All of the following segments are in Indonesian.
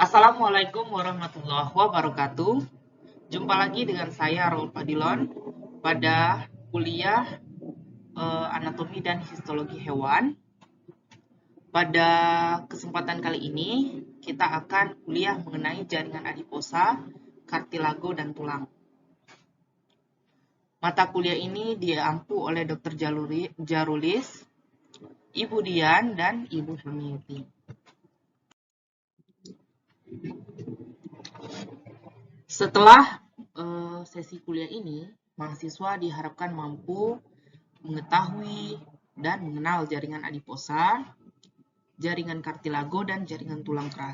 Assalamualaikum warahmatullahi wabarakatuh. Jumpa lagi dengan saya Raul Padilon pada kuliah anatomi dan histologi hewan. Pada kesempatan kali ini kita akan kuliah mengenai jaringan adiposa, kartilago, dan tulang. Mata kuliah ini diampu oleh Dr. Jarulis, Ibu Dian, dan Ibu Hamiyuti. Setelah sesi kuliah ini, mahasiswa diharapkan mampu mengetahui dan mengenal jaringan adiposa, jaringan kartilago, dan jaringan tulang keras.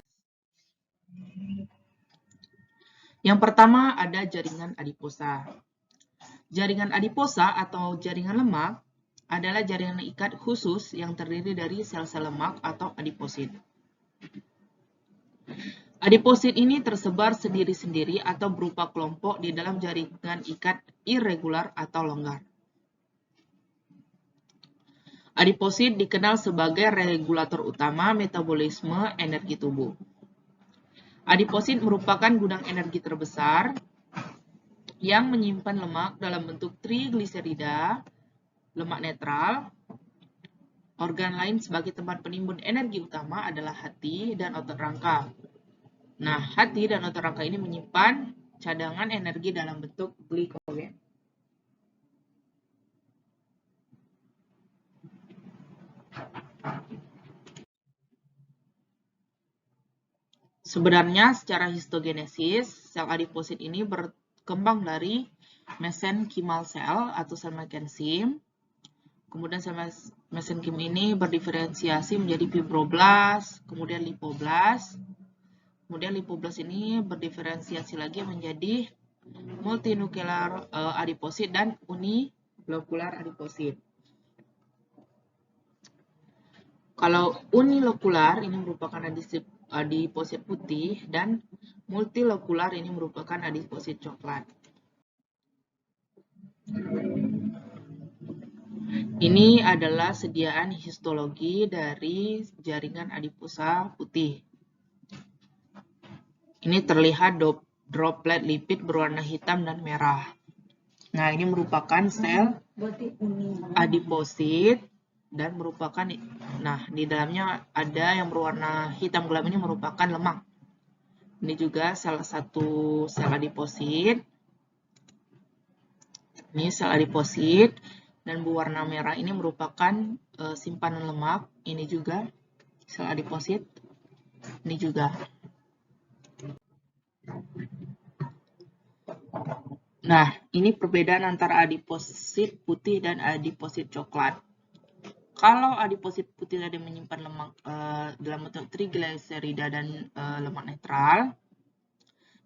Yang pertama ada jaringan adiposa. Jaringan adiposa atau jaringan lemak adalah jaringan ikat khusus yang terdiri dari sel-sel lemak atau adiposit. Adiposit ini tersebar sendiri-sendiri atau berupa kelompok di dalam jaringan ikat irregular atau longgar. Adiposit dikenal sebagai regulator utama metabolisme energi tubuh. Adiposit merupakan gudang energi terbesar yang menyimpan lemak dalam bentuk trigliserida, lemak netral. Organ lain sebagai tempat penimbun energi utama adalah hati dan otot rangka. Nah, hati dan otot rangka ini menyimpan cadangan energi dalam bentuk glikogen. Sebenarnya secara histogenesis, sel adiposit ini berkembang dari mesenchymal cell atau sel mesenchyme. Kemudian sel mesenchyme ini berdiferensiasi menjadi fibroblast, kemudian lipoblast. Kemudian lipoblast ini berdiferensiasi lagi menjadi multinuklear adiposit dan unilokular adiposit. Kalau unilokular ini merupakan adiposit putih dan multilokular ini merupakan adiposit coklat. Ini adalah sediaan histologi dari jaringan adiposa putih. Ini terlihat droplet lipid berwarna hitam dan merah. Nah, ini merupakan sel adiposit dan merupakan, nah di dalamnya ada yang berwarna hitam gelap ini merupakan lemak. Ini juga salah satu sel adiposit. Ini sel adiposit dan berwarna merah ini merupakan simpanan lemak. Ini juga sel adiposit. Ini juga. Nah, ini perbedaan antara adiposit putih dan adiposit coklat. Kalau adiposit putih tadi menyimpan lemak dalam bentuk trigliserida dan lemak netral.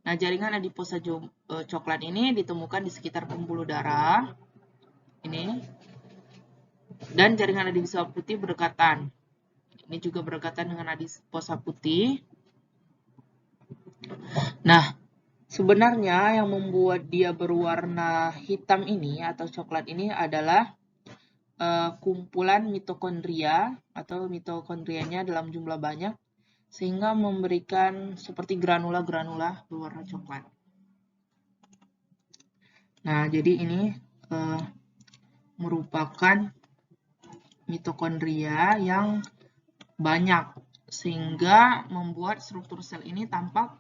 Nah, jaringan adiposa coklat ini ditemukan di sekitar pembuluh darah. Ini. Dan jaringan adiposa putih berdekatan. Ini juga berdekatan dengan adiposa putih. Nah, sebenarnya yang membuat dia berwarna hitam ini atau coklat ini adalah kumpulan mitokondria atau mitokondrianya dalam jumlah banyak sehingga memberikan seperti granula-granula berwarna coklat. Nah, jadi ini merupakan mitokondria yang banyak sehingga membuat struktur sel ini tampak.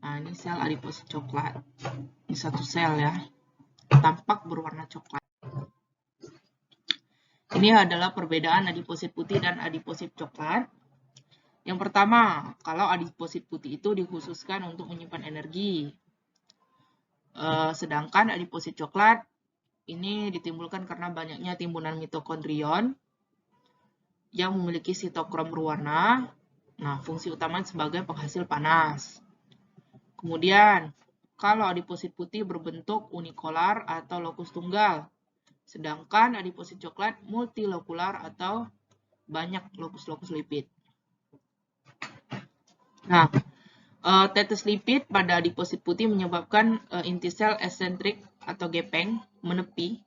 Nah, ini sel adiposit coklat. Ini satu sel ya, tampak berwarna coklat. Ini adalah perbedaan adiposit putih dan adiposit coklat. Yang pertama, kalau adiposit putih itu dikhususkan untuk menyimpan energi. Sedangkan adiposit coklat ini ditimbulkan karena banyaknya timbunan mitokondrion yang memiliki sitokrom berwarna. Nah, fungsi utamanya sebagai penghasil panas. Kemudian, kalau adiposit putih berbentuk unikolar atau lokus tunggal. Sedangkan adiposit coklat multilokular atau banyak lokus-lokus lipid. Nah, tetes lipid pada adiposit putih menyebabkan inti sel esentrik atau gepeng menepi.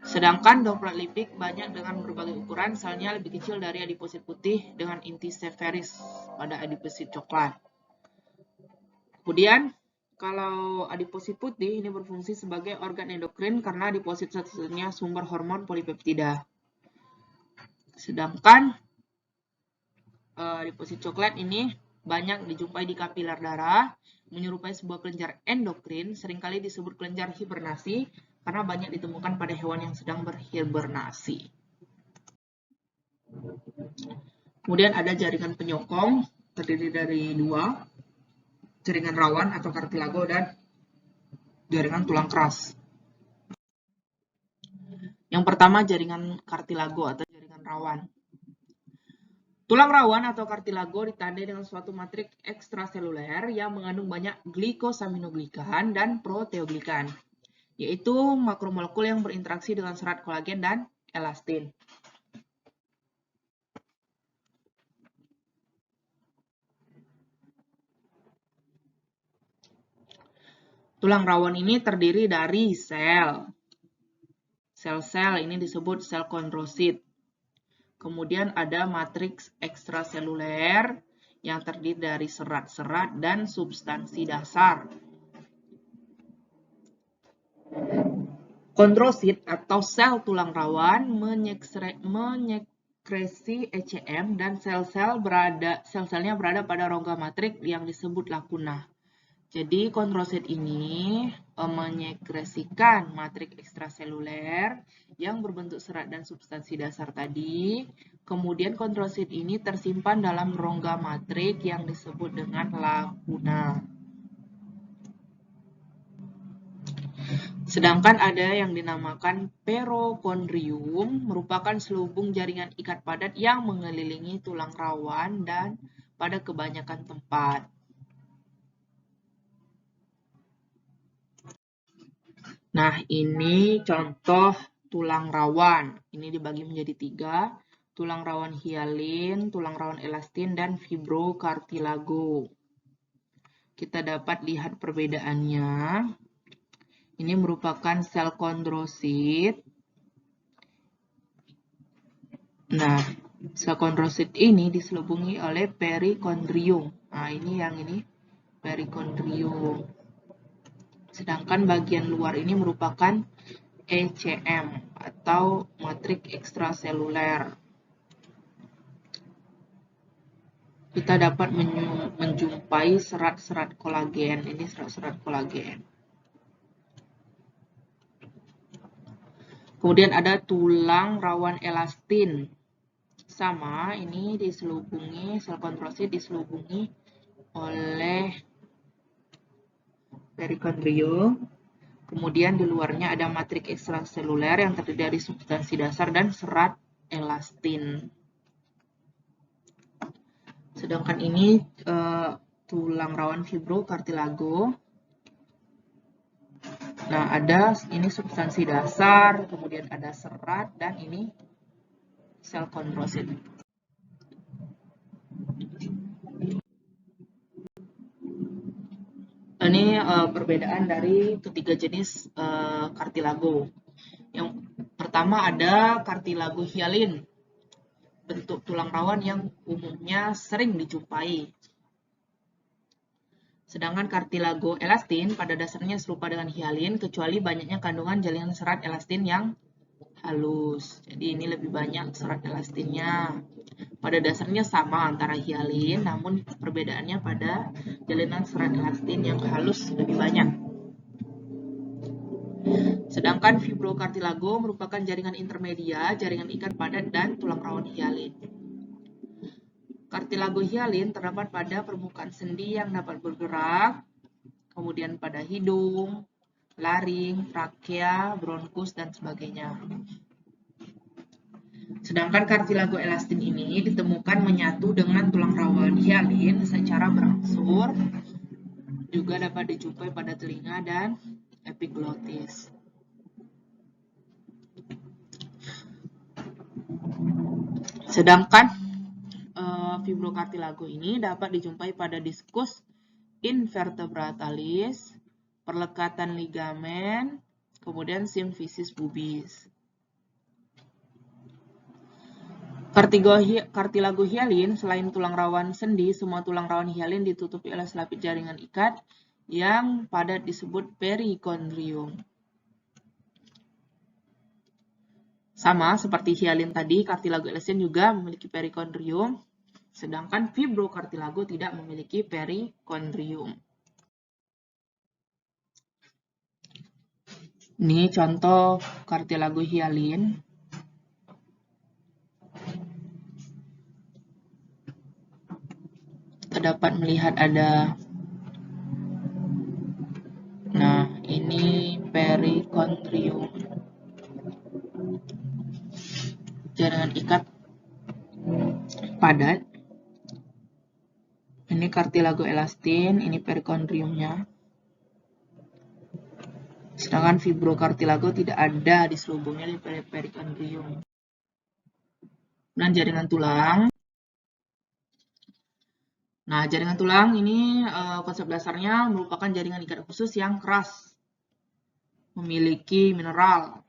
Sedangkan droplet lipid banyak dengan berbagai ukuran, selnya lebih kecil dari adiposit putih dengan inti seferis pada adiposit coklat. Kemudian, kalau adiposit putih ini berfungsi sebagai organ endokrin karena adiposit satu-satunya sumber hormon polipeptida. Sedangkan adiposit coklat ini banyak dijumpai di kapiler darah, menyerupai sebuah kelenjar endokrin, seringkali disebut kelenjar hibernasi karena banyak ditemukan pada hewan yang sedang berhibernasi. Kemudian ada jaringan penyokong, terdiri dari dua, jaringan rawan atau kartilago dan jaringan tulang keras. Yang pertama jaringan kartilago atau jaringan rawan. Tulang rawan atau kartilago ditandai dengan suatu matriks ekstraseluler yang mengandung banyak glikosamiноglikan dan proteoglikan, yaitu makromolekul yang berinteraksi dengan serat kolagen dan elastin. Tulang rawan ini terdiri dari sel. Sel-sel ini disebut sel kondrosit. Kemudian ada matriks ekstraseluler yang terdiri dari serat-serat dan substansi dasar. Kondrosit atau sel tulang rawan menyekresi ECM dan sel-selnya berada pada rongga matrik yang disebut lakuna. Jadi kondrosit ini menyekresikan matrik ekstraseluler yang berbentuk serat dan substansi dasar tadi. Kemudian kondrosit ini tersimpan dalam rongga matrik yang disebut dengan lakuna. Sedangkan ada yang dinamakan perokondrium, merupakan selubung jaringan ikat padat yang mengelilingi tulang rawan dan pada kebanyakan tempat. Nah, ini contoh tulang rawan. Ini dibagi menjadi 3, tulang rawan hialin, tulang rawan elastin, dan fibrokartilago. Kita dapat lihat perbedaannya. Ini merupakan sel kondrosit. Nah, sel kondrosit ini diselubungi oleh perikondrium. Nah, ini yang ini perikondrium. Sedangkan bagian luar ini merupakan ECM atau matrik ekstraseluler. Kita dapat menjumpai serat-serat kolagen. Ini serat-serat kolagen. Kemudian ada tulang rawan elastin. Sama, ini diselubungi, sel kondrosit diselubungi oleh perikondrium. Kemudian di luarnya ada matrik ekstraseluler yang terdiri dari substansi dasar dan serat elastin. Sedangkan ini tulang rawan fibrokartilago. Nah, ada ini substansi dasar, kemudian ada serat, dan ini sel kondrosit. Ini perbedaan dari ketiga jenis kartilago. Yang pertama ada kartilago hialin, bentuk tulang rawan yang umumnya sering dijumpai. Sedangkan kartilago elastin pada dasarnya serupa dengan hialin, kecuali banyaknya kandungan jaringan serat elastin yang halus. Jadi ini lebih banyak serat elastinnya. Pada dasarnya sama antara hialin, namun perbedaannya pada jalinan serat elastin yang halus lebih banyak. Sedangkan fibrokartilago merupakan jaringan intermedia, jaringan ikat padat, dan tulang rawan hialin. Kartilago hialin terdapat pada permukaan sendi yang dapat bergerak, kemudian pada hidung, laring, trakea, bronkus, dan sebagainya. Sedangkan kartilago elastin ini ditemukan menyatu dengan tulang rawan hialin secara berangsur, juga dapat dijumpai pada telinga dan epiglotis. Sedangkan fibrokartilago ini dapat dijumpai pada diskus invertebratalis, perlekatan ligamen, kemudian simfisis pubis. Kartilago hialin, selain tulang rawan sendi, semua tulang rawan hialin ditutupi oleh selaput jaringan ikat yang padat disebut perikondrium. Sama seperti hialin tadi, kartilago elastin juga memiliki perikondrium, sedangkan fibrokartilago tidak memiliki perikondrium. Ini contoh kartilago hialin. Kita dapat melihat ada, nah ini perikondrium, jaringan ikat padat. Ini kartilago elastin, ini perikondriumnya. Sedangkan fibrokartilago tidak ada di selubungnya di perikondrium. Dan jaringan tulang. Nah, jaringan tulang ini konsep dasarnya merupakan jaringan ikat khusus yang keras, memiliki mineral,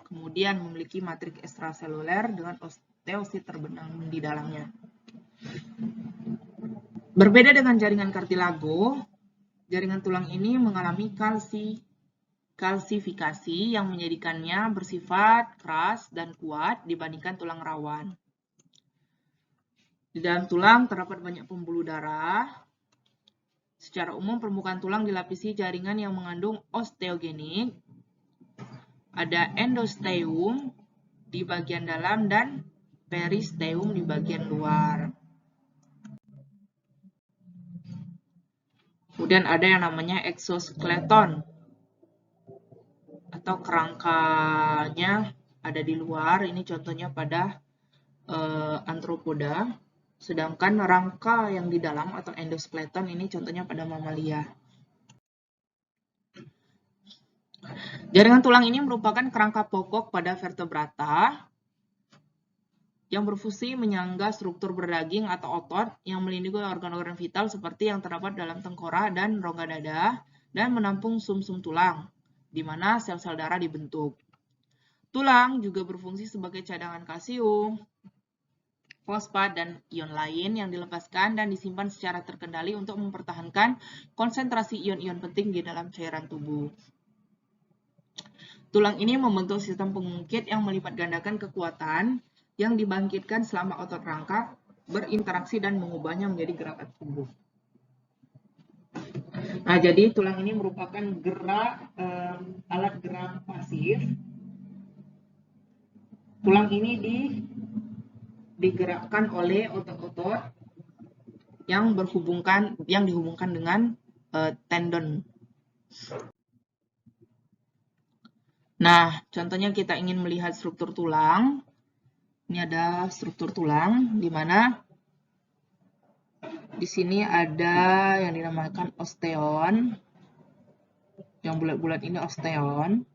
kemudian memiliki matriks ekstraseluler dengan osteosit terbenam di dalamnya. Berbeda dengan jaringan kartilago, jaringan tulang ini mengalami kalsifikasi yang menjadikannya bersifat keras dan kuat dibandingkan tulang rawan. Di dalam tulang terdapat banyak pembuluh darah. Secara umum permukaan tulang dilapisi jaringan yang mengandung osteogenik. Ada endosteum di bagian dalam dan peristeum di bagian luar. Kemudian ada yang namanya exoskeleton atau kerangkanya ada di luar. Ini contohnya pada Arthropoda. Sedangkan rangka yang di dalam atau endoskeleton ini contohnya pada mamalia. Jaringan tulang ini merupakan kerangka pokok pada vertebrata yang berfungsi menyangga struktur berdaging atau otot yang melindungi organ-organ vital seperti yang terdapat dalam tengkorak dan rongga dada dan menampung sumsum tulang, di mana sel-sel darah dibentuk. Tulang juga berfungsi sebagai cadangan kalsium, fosfat, dan ion lain yang dilepaskan dan disimpan secara terkendali untuk mempertahankan konsentrasi ion-ion penting di dalam cairan tubuh. Tulang ini membentuk sistem pengungkit yang melipat gandakan kekuatan yang dibangkitkan selama otot rangka berinteraksi dan mengubahnya menjadi gerakan tubuh. Nah, jadi tulang ini merupakan alat gerak pasif. Tulang ini digerakkan oleh otot-otot yang dihubungkan dengan tendon. Nah, contohnya kita ingin melihat struktur tulang. Ini ada struktur tulang, di mana di sini ada yang dinamakan osteon. Yang bulat-bulat ini osteon.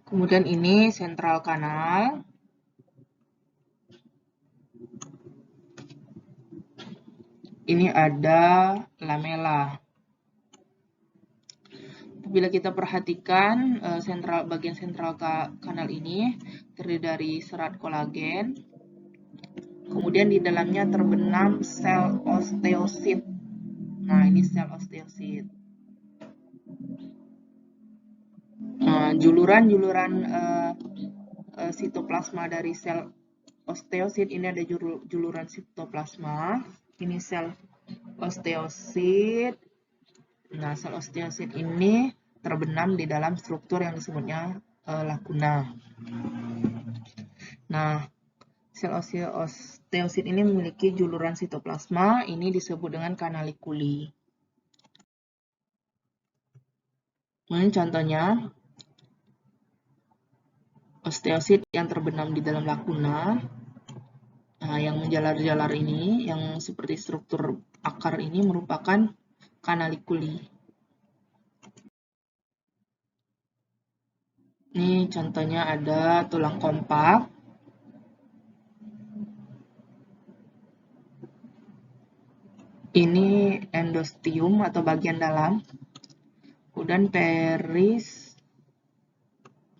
Kemudian ini sentral kanal. Ini ada lamela. Bila kita perhatikan bagian sentral kanal ini terdiri dari serat kolagen. Kemudian di dalamnya terbenam sel osteosit. Nah, ini sel osteosit. Juluran-juluran sitoplasma dari sel osteosit ini ada juluran sitoplasma. Ini sel osteosit. Nah, sel osteosit ini terbenam di dalam struktur yang disebutnya lakuna. Nah, sel osteosit ini memiliki juluran sitoplasma, ini disebut dengan kanalikuli. Kemudian contohnya, osteosit yang terbenam di dalam lakuna. Nah, yang menjalar-jalar ini, yang seperti struktur akar ini merupakan kanalikuli. Ini contohnya ada tulang kompak. Ini endosteum atau bagian dalam. Kemudian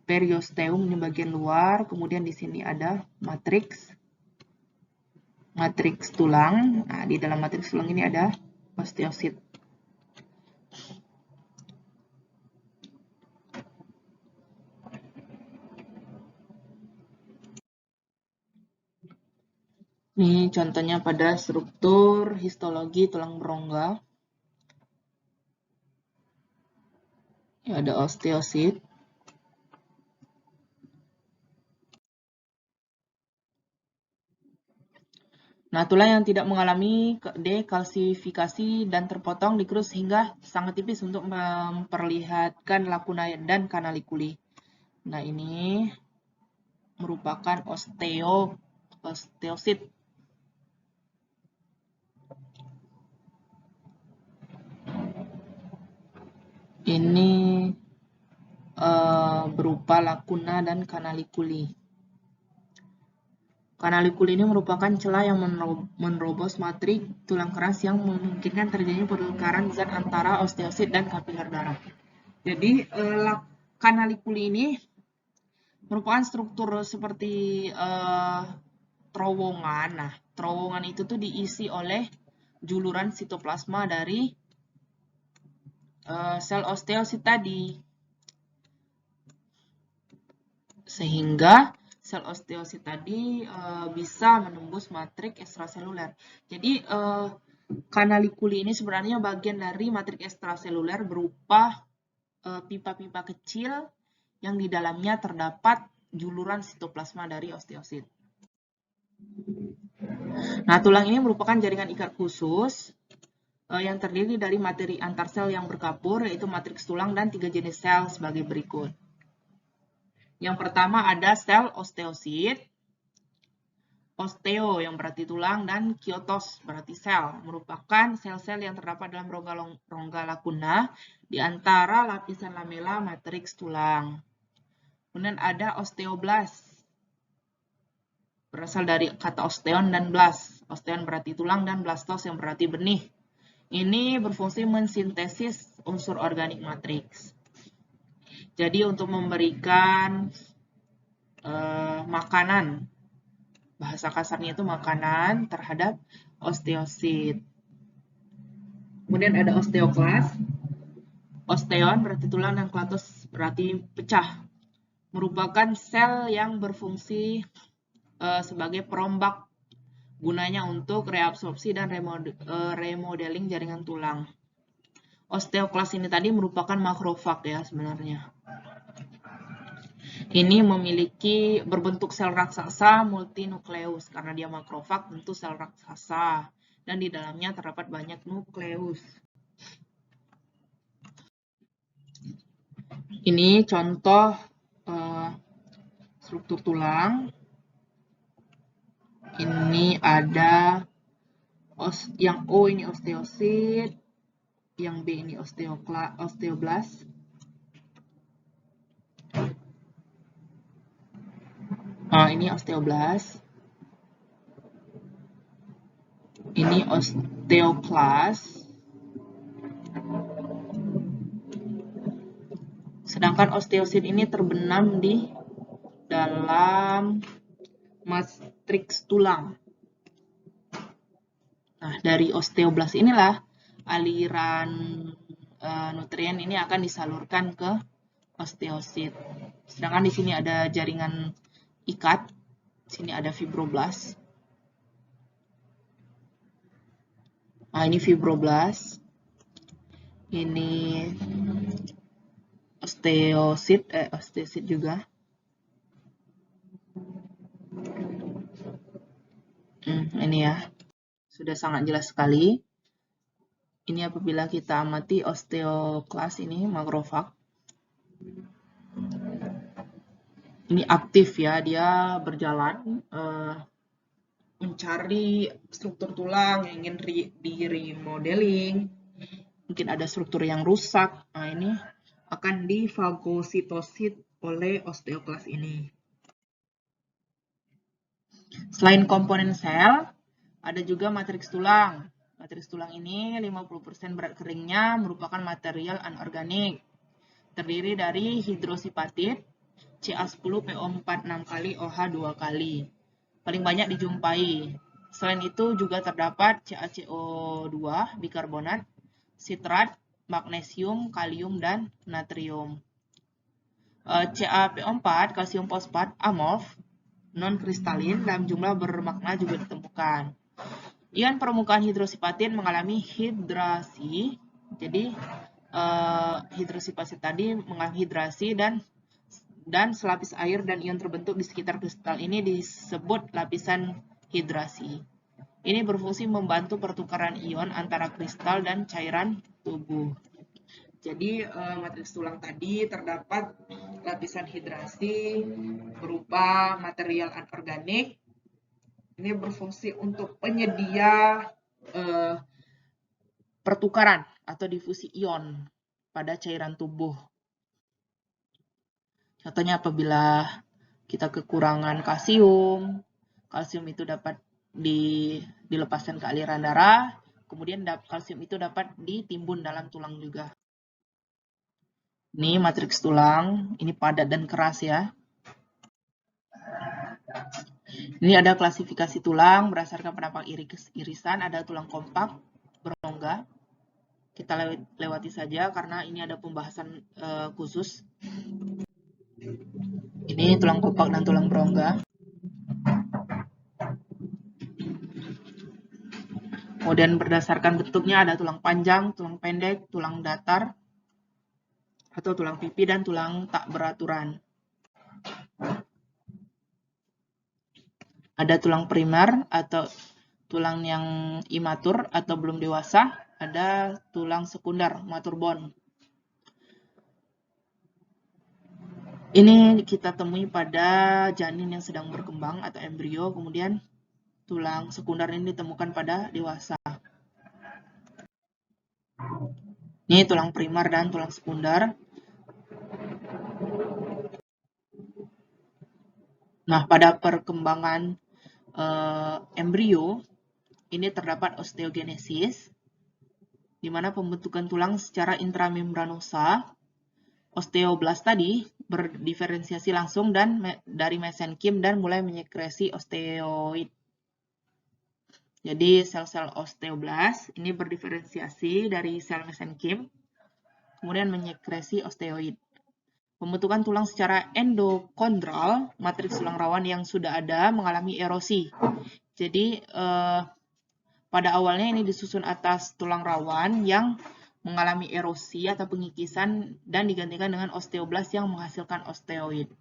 periosteum ini bagian luar, kemudian di sini ada matriks tulang. Nah, di dalam matriks tulang ini ada osteosit. Ini contohnya pada struktur histologi tulang berongga. Ya, ada osteosit. Nah, tulang yang tidak mengalami dekalsifikasi dan terpotong dikerus hingga sangat tipis untuk memperlihatkan lakuna dan kanalikuli. Nah, ini merupakan osteosit. Ini berupa lakuna dan kanalikuli. Kanalikuli ini merupakan celah yang menerobos matrik tulang keras yang memungkinkan terjadinya pertukaran zat antara osteosit dan kapiler darah. Jadi, kanalikuli ini merupakan struktur seperti terowongan. Nah, terowongan itu tuh diisi oleh juluran sitoplasma dari sel osteosit tadi. Sehingga sel osteosit tadi bisa menembus matrik ekstraseluler. Jadi, kanalikuli ini sebenarnya bagian dari matrik ekstraseluler berupa pipa-pipa kecil yang di dalamnya terdapat juluran sitoplasma dari osteosit. Nah, tulang ini merupakan jaringan ikat khusus yang terdiri dari materi antar sel yang berkapur, yaitu matriks tulang dan 3 jenis sel sebagai berikut. Yang pertama ada sel osteosit, osteo yang berarti tulang, dan kiotos berarti sel, merupakan sel-sel yang terdapat dalam rongga lakuna di antara lapisan lamela matriks tulang. Kemudian ada osteoblast, berasal dari kata osteon dan blast. Osteon berarti tulang dan blastos yang berarti benih. Ini berfungsi mensintesis unsur organik matriks. Jadi untuk memberikan makanan, bahasa kasarnya itu makanan terhadap osteosit. Kemudian ada osteoklas. Osteon berarti tulang dan klatos berarti pecah. Merupakan sel yang berfungsi sebagai perombak, gunanya untuk reabsorpsi dan remodeling jaringan tulang. Osteoklas ini tadi merupakan makrofag ya sebenarnya. Ini memiliki berbentuk sel raksasa multinukleus karena dia makrofag, tentu sel raksasa, dan di dalamnya terdapat banyak nukleus. Ini contoh struktur tulang. Ini ada yang O ini osteosit, yang B ini osteoblast. Ini osteoblast. Ini osteoklas. Sedangkan osteosit ini terbenam di dalam matriks tulang. Nah, dari osteoblast inilah aliran nutrien ini akan disalurkan ke osteosit. Sedangkan di sini ada jaringan ikat, di sini ada fibroblast. Nah, ini fibroblast. Ini osteosit juga. Ini ya. Sudah sangat jelas sekali. Ini apabila kita amati osteoklas ini makrofag. Ini aktif ya, dia berjalan mencari struktur tulang yang ingin di-remodeling. Mungkin ada struktur yang rusak. Nah, ini akan difagositosit oleh osteoklas ini. Selain komponen sel, ada juga matriks tulang. Matriks tulang ini 50% berat keringnya merupakan material anorganik. Terdiri dari hidrosipatit, Ca10 PO4 6 kali, OH 2 kali. Paling banyak dijumpai. Selain itu juga terdapat CaCO2, bikarbonat, sitrat, magnesium, kalium, dan natrium. CaPO4, kalsium fosfat, amorf, non-kristalin, dalam jumlah bermakna juga ditemukan. Ion permukaan hidrosipatin mengalami hidrasi. Jadi, hidrosipasi tadi mengalami hidrasi dan selapis air dan ion terbentuk di sekitar kristal ini disebut lapisan hidrasi. Ini berfungsi membantu pertukaran ion antara kristal dan cairan tubuh. Jadi matriks tulang tadi terdapat lapisan hidrasi berupa material anorganik. Ini berfungsi untuk penyedia pertukaran atau difusi ion pada cairan tubuh. Contohnya apabila kita kekurangan kalsium, kalsium itu dapat dilepaskan ke aliran darah, kemudian kalsium itu dapat ditimbun dalam tulang juga. Ini matriks tulang, ini padat dan keras ya. Ini ada klasifikasi tulang berdasarkan penampang irisan, ada tulang kompak, berongga. Kita lewati saja karena ini ada pembahasan khusus. Ini tulang kompak dan tulang berongga. Kemudian berdasarkan bentuknya ada tulang panjang, tulang pendek, tulang datar, atau tulang pipi, dan tulang tak beraturan. Ada tulang primer atau tulang yang imatur atau belum dewasa, ada tulang sekunder, matur bone. Ini kita temui pada janin yang sedang berkembang atau embrio, kemudian tulang sekunder ini ditemukan pada dewasa. Ini tulang primer dan tulang sekunder. Nah, pada perkembangan embrio, ini terdapat osteogenesis, di mana pembentukan tulang secara intramembranosa. Osteoblast tadi berdiferensiasi langsung dari mesenkim dan mulai menyekresi osteoid. Jadi sel-sel osteoblast ini berdiferensiasi dari sel mesenkim, kemudian menyekresi osteoid. Pembentukan tulang secara endokondral, matriks tulang rawan yang sudah ada mengalami erosi. Jadi pada awalnya ini disusun atas tulang rawan yang mengalami erosi atau pengikisan dan digantikan dengan osteoblast yang menghasilkan osteoid.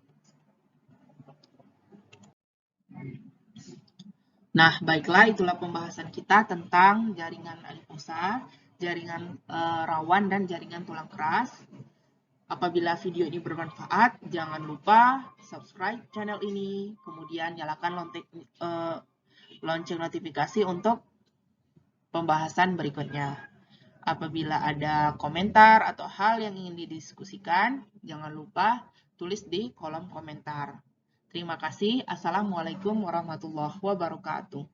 Nah, baiklah, itulah pembahasan kita tentang jaringan adiposa, jaringan rawan, dan jaringan tulang keras. Apabila video ini bermanfaat, jangan lupa subscribe channel ini, kemudian nyalakan lonceng notifikasi untuk pembahasan berikutnya. Apabila ada komentar atau hal yang ingin didiskusikan, jangan lupa tulis di kolom komentar. Terima kasih. Assalamualaikum warahmatullahi wabarakatuh.